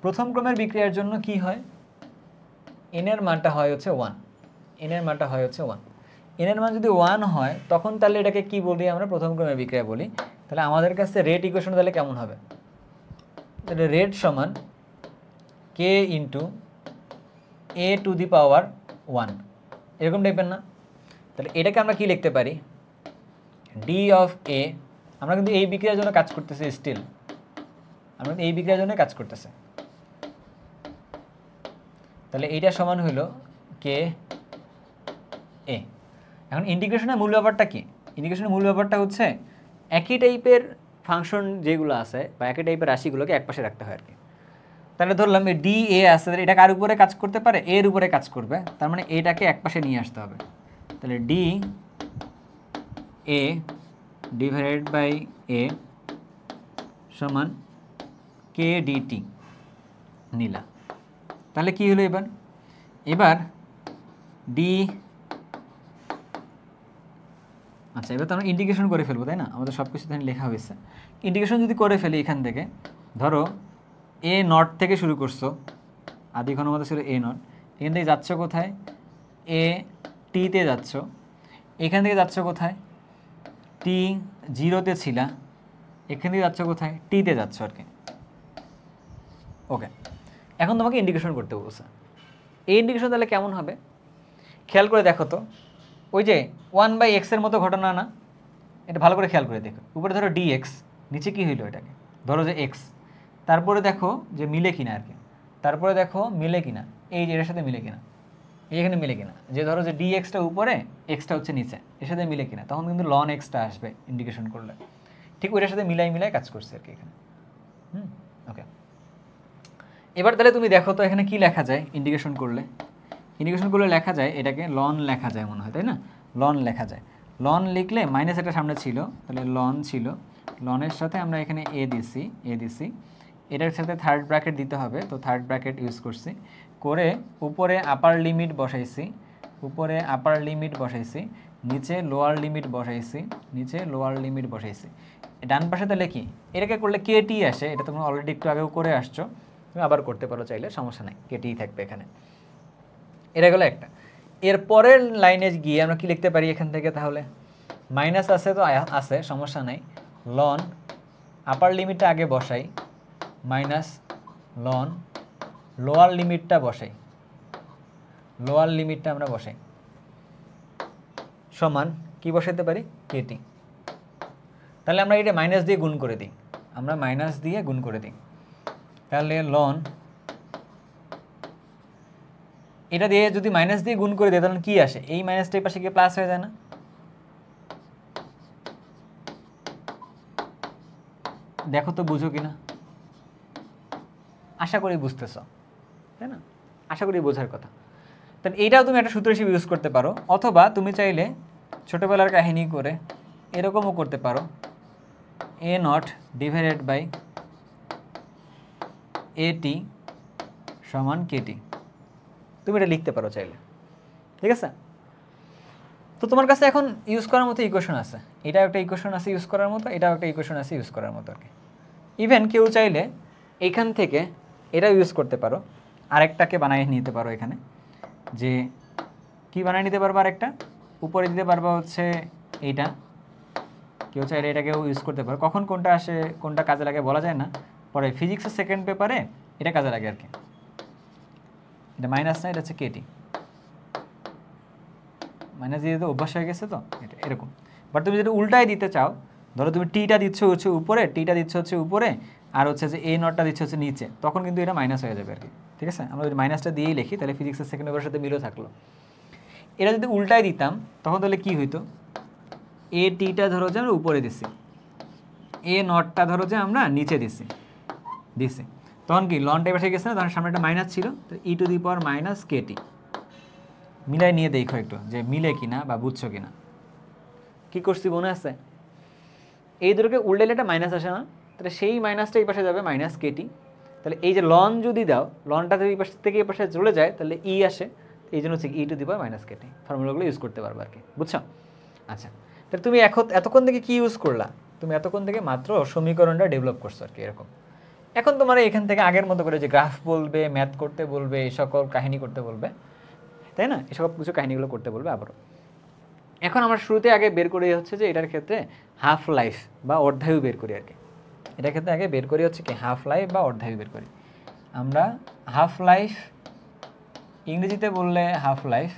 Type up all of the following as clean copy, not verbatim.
প্রথম ক্রমের বিক্রিয়ার জন্য কি হয়, n এর মানটা হয় হচ্ছে 1, n এর মানটা হয় হচ্ছে 1, n এর মান যদি 1 হয় তখন তাহলে এটাকে কি বলি আমরা, প্রথম ক্রমের বিক্রিয়া বলি। তাহলে আমাদের কাছে রেট ইকুয়েশন তাহলে কেমন হবে, তাহলে রেট সমান k into a to the power 1, এরকম টাইপের না? তাহলে এটাকে আমরা কি লিখতে পারি, d অফ a, আমরা কিন্তু এই বিক্রিয়ার জন্য কাজ করতেছি, স্টিল আমরা এই বিক্রিয়ার জন্য কাজ করতেছি। তাহলে এইটা সমান হলো কে এ। এখন ইন্টিগ্রেশনের মূল ব্যাপারটা কি, ইন্টিগ্রেশনের মূল ব্যাপারটা হচ্ছে একই টাইপের ফাংশন যেগুলো আছে বা একই টাইপের রাশিগুলোকে একপাশে রাখতে হয় আর কি। তাহলে ধরলাম এই ডি এ আছে, এটা কার উপরে কাজ করতে পারে, এর উপরে কাজ করবে, তার মানে এটাকে একপাশে নিয়ে আসতে হবে। তাহলে ডি এ ডিভাইডেড বাই এ সমান কে ডিটি নিলা। তাহলে কি হলো এবার, এবার ডি, আচ্ছা এবার তো আমরা ইন্টিগ্রেশন করে ফেলবো তাই না, আমাদের সব কিছু এখানে লেখা হয়েছে। ইন্টিগ্রেশন যদি করে ফেলি এখান থেকে, ধরো এ নট থেকে শুরু করছো, আদি ঘনমাত্রা ছিল এ নট, এখান থেকে যাচ্ছ কোথায়, এ টিতে যাচ্ছ, এখান থেকে যাচ্ছ কোথায়, টি জিরোতে ছিলা, এখান থেকে যাচ্ছ কোথায়, টিতে যাচ্ছ আর কি। ওকে, এখন তোমাকে ইন্টিগ্রেশন করতে বলছে। এই ইন্টিগ্রেশন তাহলে কেমন হবে, খেয়াল করে দেখো তো, ওই যে 1/x এর মতো ঘটনা না, এটা ভালো করে খেয়াল করে দেখো। উপরে ধরো dx, নিচে কি হইলো এটাকে, ধরো যে x, তারপরে দেখো যে মিলে কিনা আর কি, তারপরে দেখো মিলে কিনা, এই যে এর সাথে মিলে কিনা, এখানে মিলে কিনা, যে ধরো যে dxটা উপরে xটা হচ্ছে নিচে, এর সাথে মিলে কিনা, তখন কিন্তু ln xটা আসবে ইন্টিগ্রেশন করলে। ঠিক ওইটার সাথে মিলাই কাজ করছে আর কি এখানে। ওকে, এবার তাহলে তুমি দেখো তো এখানে কি লেখা যায় ইন্টিগ্রেশন করলে, ইন্টিগ্রেশন করলে লেখা যায় এটাকে লন লেখা যায় মনে হয়, তাই না, লন লেখা যায়। লন লিখলে মাইনাস একটা সামনে ছিল, তাহলে লন ছিল, লনের সাথে আমরা এখানে এ দিছি, এটার সাথে থার্ড ব্র্যাকেট দিতে হবে, তো থার্ড ব্র্যাকেট ইউজ করছি, করে উপরে আপার লিমিট বসাইছি, উপরে আপার লিমিট বসাইছি, নিচে লোয়ার লিমিট বসাইছি, নিচে লোয়ার লিমিট বসাইছি। ডান পাশে তাহলে কি, এটাকে করলে কেটি আসে, এটা তোমরা অলরেডি একটু আগেও করে আসছো, তুমি আবার করতে পারো চাইলে, সমস্যা নাই, কেটি থাকবে এখানে। এটা গেলো একটা। এর পরের লাইনে গিয়ে আমরা কি লিখতে পারি এখান থেকে, তাহলে মাইনাস আছে তো আছে, সমস্যা নাই, লন আপার লিমিটটা আগে বসাই, মাইনাস লন লোয়ার লিমিটটা বসাই, লোয়ার লিমিটটা আমরা বসাই, সমান কি বসাইতে পারি, কেটি। তাহলে আমরা এটা মাইনাস দিয়ে গুণ করে দিই, আমরা মাইনাস দিয়ে গুণ করে দিই, তাহলে লন, এটা দিয়ে যদি মাইনাস দিয়ে গুণ করে দেয় তাহলে কি আসে, এই মাইনাসটা এই পাশে গিয়ে প্লাস হয়ে যায় না, দেখো তো বুঝো কিনা, আশা করি বুঝতেছ তাই না, আশা করি বোঝার কথা। তাহলে এইটাও তুমি একটা সূত্র হিসেবে ইউজ করতে পারো, অথবা তুমি চাইলে ছোটোবেলার কাহিনী করে এরকমও করতে পারো, এ নট ডিভাইডেড বাই এটি সমান কেটি, তুমি এটা লিখতে পারো চাইলে, ঠিক আছে। তো তোমার কাছে এখন ইউজ করার মতো ইকুয়েশন আছে, এটাও একটা ইকুয়েশন আছে ইউজ করার মতো, এটাও একটা ইকুয়েশন আছে ইউজ করার মতো আর কি। ইভেন কেউ চাইলে এইখান থেকে এটাও ইউজ করতে পারো, আরেকটাকে বানিয়ে নিতে পারো এখানে, যে কি বানিয়ে নিতে পারবো, আরেকটা উপরে দিতে পারবো হচ্ছে এইটা, কেউ চাইলে এটাকেও ইউজ করতে পারো। কখন কোনটা আসে কোনটা কাজে লাগে বলা যায় না, পরে ফিজিক্সের সেকেন্ড পেপারে এটা কাজে লাগে আর কি। এটা মাইনাস না, এটা হচ্ছে কেটি, মাইনাস দিয়ে তো অভ্যাস হয়ে গেছে তো, এটা এরকম। বাট তুমি যদি উল্টায় দিতে চাও, ধরো তুমি টিটা দিচ্ছ হচ্ছে উপরে, টিটা দিচ্ছ হচ্ছে উপরে, আর হচ্ছে যে এ নটটা দিচ্ছ হচ্ছে নিচে, তখন কিন্তু এটা মাইনাস হয়ে যাবে আর কি, ঠিক আছে। আমরা যদি মাইনাসটা দিয়েই লিখি তাহলে ফিজিক্সের সেকেন্ড পেপারের সাথে মিলও থাকলো। এটা যদি উল্টায় দিতাম তখন তাহলে কী হইতো, এ টিটা ধরো যে আমরা উপরে দিছি, এ নটটা ধরো যে আমরা নিচে দিছি, তখন কি লন টাইপ এসে গেছে না, তখন সামনে একটা মাইনাস ছিল, তো e to the power minus k t. মিলাই নিয়ে দেখো একটু যে মিলে কিনা বা বুঝছো কিনা, কি করছি মনে আছে। এই দুটোকে উল্টাইলে একটা মাইনাস আসে না, তাহলে সেই মাইনাসটা এই পাশে যাবে মাইনাস কেটি। তাহলে এই যে লন যদি দাও, লনটা যদি এই পাশ থেকে এই পাশে চলে যায় তাহলে ই আসে, এই জন্য হচ্ছে e to the power minus k t. ফর্মুলাগুলো ইউজ করতে পারবে আর কি, বুঝছো। আচ্ছা, তাহলে তুমি এতক্ষণ থেকে কি ইউজ করলা, তুমি এতক্ষণ থেকে মাত্র সমীকরণটা ডেভেলপ করছো আর কি, এরকম এখন তোমার এখান থেকে আগের মতো করে যে গ্রাফ বলবে, ম্যাথ করতে বলবে, এই সকল কাহিনী করতে বলবে, তাই না? এসব কিছু কাহিনীগুলো করতে বলবে আবারও। এখন আমরা শুরুতে আগে বের করি হচ্ছে যে এটার ক্ষেত্রে হাফ লাইফ বা অর্ধায়ু বের করি আর কি। এটার ক্ষেত্রে আগে বের করি হচ্ছে কি হাফ লাইফ বা অর্ধায়ু বের করি আমরা। হাফ লাইফ ইংরেজিতে বললে হাফ লাইফ,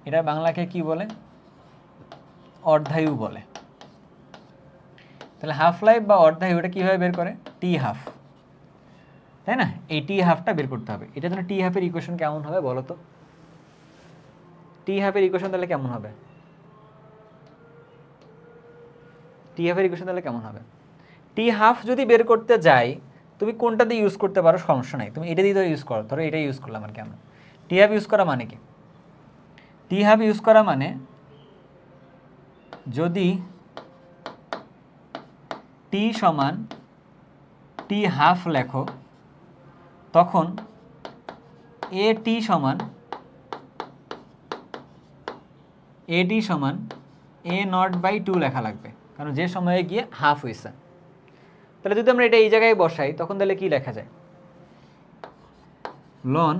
এটা বাংলাকে কি বলে? অর্ধায়ু বলে। তাহলে হাফ লাইফ বা অর্ধায়ু এটা কীভাবে বের করে? টি হাফ, তাই না? এই টি হাফটা বের করতে হবে। এটার জন্য টি হাফের ইকুয়েশন কেমন হবে বলো তো? টি হাফের ইকুয়েশন তাহলে কেমন হবে? টি হাফের ইকুয়েশন তাহলে কেমন হবে? টি হাফ যদি বের করতে যাই, তুমি কোনটা দিয়ে ইউজ করতে পারো, সমস্যা নাই, তুমি এটা দিয়ে তো ইউজ করো। ধরো এটা ইউজ করলাম আর কি আমরা। টি হাফ ইউজ করা মানে কি? টি হাফ ইউজ করা মানে যদি টি সমান টি হাফ লেখো, তখন এ টি সমান এডি সমান এ নট বাই 2 লেখা লাগবে, কারণ যে সময়ে গিয়ে হাফ হয়েছে। তাহলে যদি আমরা এটা এই জায়গায় বসাই, তখন তাহলে কি লেখা যায়? Ln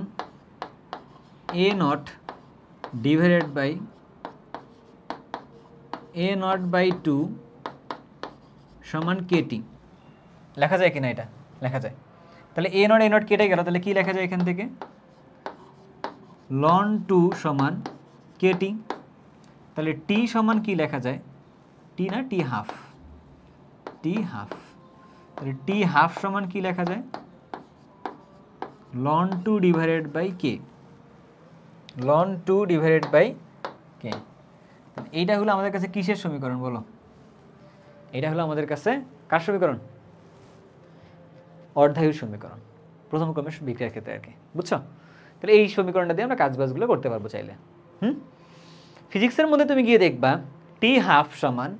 a nought divided by a nought by 2 সমান কেটি লেখা যায় কিনা? এটা লেখা যায়। তাহলে এ নট কেটে গেল, তাহলে কি লেখা যায় এখান থেকে? লন 2 সমান কেটি। তাহলে টি সমান কি লেখা যায়? টি না, টি হাফ, টি হাফ। তাহলে টি হাফ সমান কি লেখা যায়? Ln 2 divided by k, ln 2 divided by k. এইটা হলো আমাদের কাছে কিসের সমীকরণ বলো? এটা হলো আমাদের কাছে কার সমীকরণ? অর্ধায়ুর সমীকরণ, প্রথম ক্রমের বিক্রিয়ার ক্ষেত্রে আর কি, বুঝছো? তাহলে এই সমীকরণটা দিয়ে আমরা কাজবাজগুলো করতে পারবো চাইলে। ফিজিক্সের মধ্যে তুমি গিয়ে দেখবা টি হাফ সমান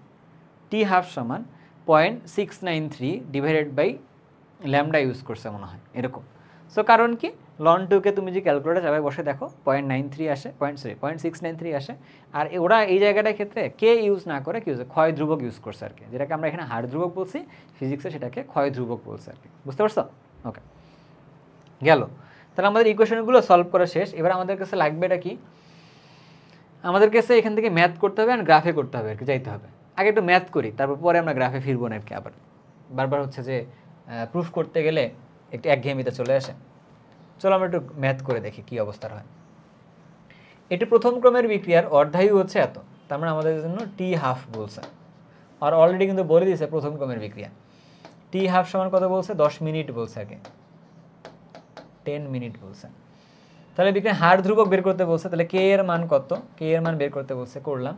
0.693 ডিভাইডেড বাই ল্যামডা ইউজ করছে মনে হয় এরকম। সো কারণ কি, লন 2কে তুমি যে ক্যালকুলেটার যাবে বসে দেখো 0.93 আসে, 0.693 আসে। আর ওরা এই জায়গাটার ক্ষেত্রে কে ইউজ না করে কি ইউজ, ক্ষয় ধ্রুবক ইউজ করছে আর কি, যেটাকে আমরা এখানে হার ধ্রুবক বলছি, ফিজিক্সে সেটাকে ক্ষয় ধ্রুবক বলছে আর কি। বুঝতে পারছো? ওকে, গেল। তাহলে আমাদের ইকুয়েশনগুলো সলভ করা শেষ। এবার আমাদের কাছে লাগবে এটা কি? আমাদের কাছে এখান থেকে ম্যাথ করতে হবে আর গ্রাফে করতে হবে আর কি, যাইতে হবে। আগে একটু ম্যাথ করি, তারপর পরে আমরা গ্রাফে ফিরবো না আর কি। আবার বারবার হচ্ছে যে প্রুফ করতে গেলে একটু একঘেয়েমিতে চলে আসে। চলো আমরা একটু ম্যাথ করে দেখি কি অবস্থার হয়। এটি প্রথম ক্রমের বিক্রিয়ার অর্ধায়ু হচ্ছে এত, তার মানে আমাদের জন্য টি হাফ বলছে। আর অলরেডি কিন্তু বলে দিয়েছে প্রথম ক্রমের বিক্রিয়া। টি হাফ সমান কত বলছে? 10 মিনিট বলছে আর কি, 10 মিনিট বলছে। তাহলে বিক্রিয়া হার ধ্রুবক বের করতে বলছে। তাহলে কে এর মান কত? কে এর মান বের করতে বলছে, করলাম।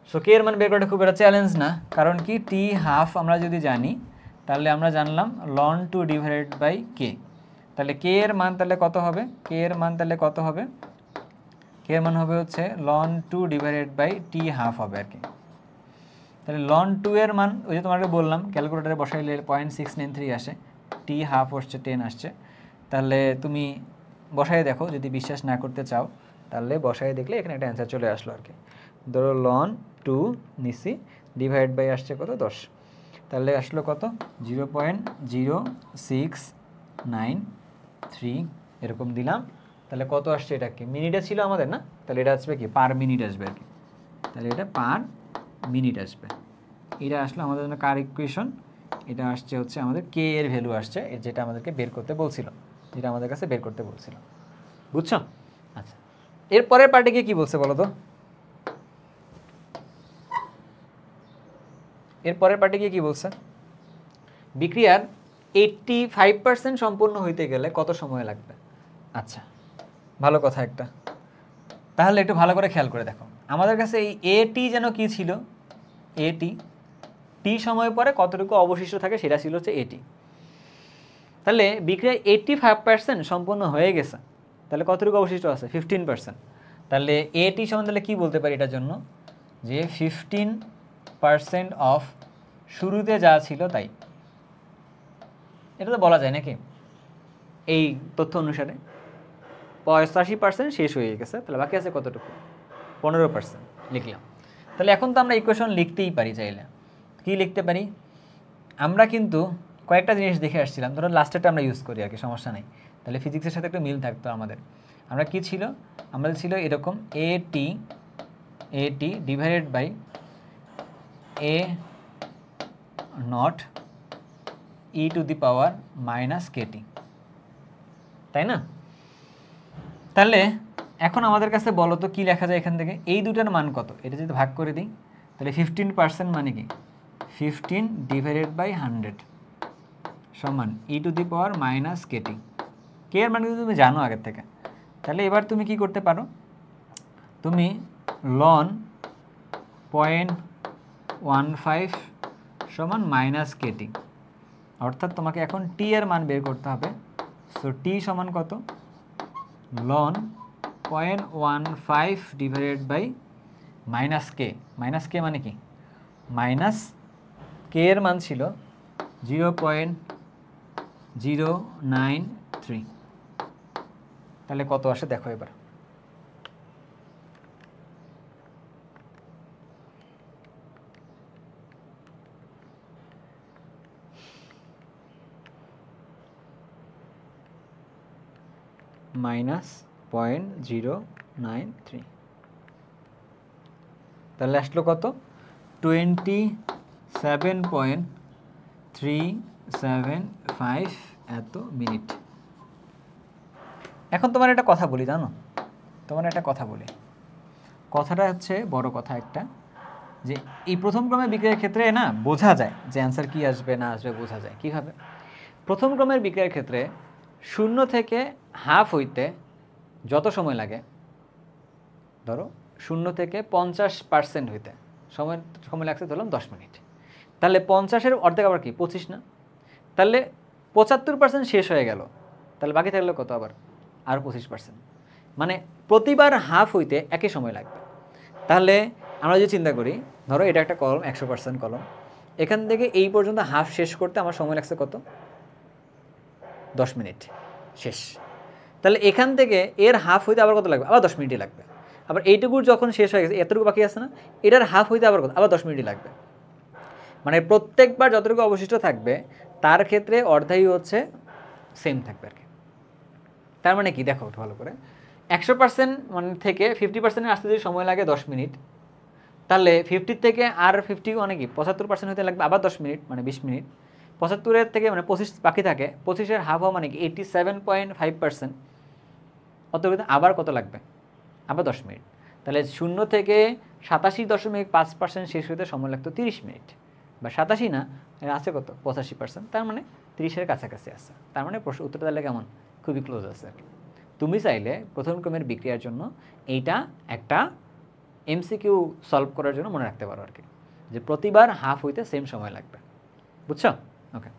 সো কে এর মান বের করাটা খুব একটা চ্যালেঞ্জ না, কারণ কি টি হাফ আমরা যদি জানি, তাহলে আমরা জানলাম লন 2 ডিভাইডেড বাই কে। তাহলে কে এর মান তাহলে কত হবে? কে এর মান তাহলে কত হবে? কে এর মান হবে হচ্ছে ln 2 divided by T half হবে আর কি। তাহলে লন 2 এর মান ওই যে তোমাকে বললাম ক্যালকুলেটারে বসাইলে 0.693 আসে, টি হাফ আসছে 10 আসছে। তাহলে তুমি বসাই দেখো, যদি বিশ্বাস না করতে চাও তাহলে বসাই দেখলে এখানে একটা অ্যান্সার চলে আসলো আর কি। ধরো লন 2 নিছি, ডিভাইড বাই আসছে কত? 10। তাহলে আসলো কত? 0.0693 এরকম দিলাম। তাহলে কত আসছে? এটা কি মিনিটে ছিল আমাদের না? তাহলে এটা আসবে কি পার মিনিট আসবে আর কি। তাহলে এটা পার মিনিট আসবে। এটা আসলে আমাদের জন্য কার ইকুয়েশন? এটা আসছে হচ্ছে আমাদের কে এর ভ্যালু আসছে, যেটা আমাদেরকে বের করতে বলছিল, যেটা আমাদের কাছে বের করতে বলছিল। বুঝছো? আচ্ছা, এর পরের পার্টে গিয়ে কী বলছে বলো তো? এর পরের পার্টে গিয়ে কী বলছে? বিক্রিয়ার 85% সম্পূর্ণ হইতে গেলে কত সময় লাগবে? আচ্ছা, ভালো কথা একটা। তাহলে একটু ভালো করে খেয়াল করে দেখো, আমাদের কাছে এই এটি যেন কি ছিল? এটি টি সময় পরে কতটুকু অবশিষ্ট থাকে সেটা ছিল হচ্ছে এটি। তাহলে বিক্রিয়া 85% সম্পূর্ণ হয়ে গেছে, তাহলে কতটুকু অবশিষ্ট আছে? 15%। তাহলে এটি সমান তাহলে কী বলতে পারি এটার জন্য? যে 15% অফ শুরুতে যা ছিল তাই। এটা তো বলা যায় নাকি? এই তথ্য অনুসারে 85% শেষ হয়ে গেছে, তাহলে বাকি আছে কতটুকু? 15% লিখলাম। তাহলে এখন তো আমরা ইকুয়েশন লিখতেই পারি চাইলে। কি লিখতে পারি? আমরা কিন্তু কয়েকটা জিনিস দেখে আসছিলাম, ধরো লাস্টেরটা আমরা ইউজ করি আর কি, সমস্যা নেই। তাহলে ফিজিক্সের সাথে একটা মিল থাকতো আমাদের। আমরা কি ছিল, আমাদের ছিল এরকম এটি divided by a nought e to the power minus KT, তাই না? তাহলে এখন আমাদের কাছে বলো তো কী লেখা যায় এখান থেকে, এই দুটার মান কত, এটা যদি ভাগ করে দিই তাহলে 15% মানে কি 15 ডিভাইডেড বাই 100 সমান e to the power minus k t. K এর মান কিন্তু তুমি জানো আগের থেকে। তাহলে এবার তুমি কি করতে পারো, তুমি লন 0.15 সমান মাইনাস কেটি, অর্থাৎ তোমাকে এখন টি এর মান বের করতে হবে। সো টি সমান কত, লন 0.15 ডিভাইডেড বাই মাইনাস কে মানে কি মাইনাস কে এর মান ছিল 0.093। তাহলে কত আসে দেখো এবার, -0.093, তাহলে আসলো কত 27.375 এত মিনিট। এখন তোমার একটা কথা বলি, জানো তোমার একটা কথা বলি, কথাটা হচ্ছে বড় কথা একটা, যে এই প্রথম ক্রমের বিক্রিয়ার ক্ষেত্রে না বোঝা যায় যে অ্যান্সার কি আসবে না আসবে, বোঝা যায় কীভাবে। প্রথম ক্রমের বিক্রিয়ার ক্ষেত্রে 0 থেকে হাফ হইতে যত সময় লাগে, ধরো 0 থেকে 50% হইতে সময় লাগছে ধরলাম 10 মিনিট, তাহলে 50-এর অর্ধেক আবার কি 25 না, তাহলে 75% শেষ হয়ে গেল, তাহলে বাকি থাকলো কত আবার আর 25%, মানে প্রতিবার হাফ হইতে একই সময় লাগবে। তাহলে আমরা যদি চিন্তা করি, ধরো এটা একটা কলম 100% কলম, এখান থেকে এই পর্যন্ত হাফ শেষ করতে আমার সময় লাগছে কত 10 মিনিট শেষ। তাহলে এখান থেকে এর হাফ হইতে আবার কত লাগবে, আবার 10 মিনিটই লাগবে। আবার এইটুকুর যখন শেষ হয়ে গেছে, এতটুকু বাকি আছে না, এটার হাফ হইতে আবার কত, আবার 10 মিনিটই লাগবে। মানে প্রত্যেকবার যতটুকু অবশিষ্ট থাকবে তার ক্ষেত্রে অর্ধাই হচ্ছে সেম থাকবে আর কি। তার মানে কি দেখো ভালো করে, 100% মানে থেকে 50% আসতে যদি সময় লাগে 10 মিনিট, তাহলে 50 থেকে আর 50 মানে কি 75% হইতে লাগবে আবার 10 মিনিট, মানে 20 মিনিট। 75-এর থেকে মানে 25 বাকি থাকে, 25-এর হাফ হওয়া মানে কি 87.5%, অতএব আবার কত লাগবে, আবার 10 মিনিট। তাহলে 0 থেকে 87.5% শেষ হইতে সময় লাগতো 30 মিনিট, বা 87 না, আছে কত 85%, তার মানে 30-এর কাছাকাছি আছে। তার মানে উত্তরটা তাহলে কেমন, খুবই ক্লোজ আছে। তুমি চাইলে প্রথম ক্রমের বিক্রিয়ার জন্য এইটা একটা এমসিকিউ সলভ করার জন্য মনে রাখতে পারো আর কি, যে প্রতিবার হাফ হইতে সেম সময় লাগবে। বুঝছো? ওকে।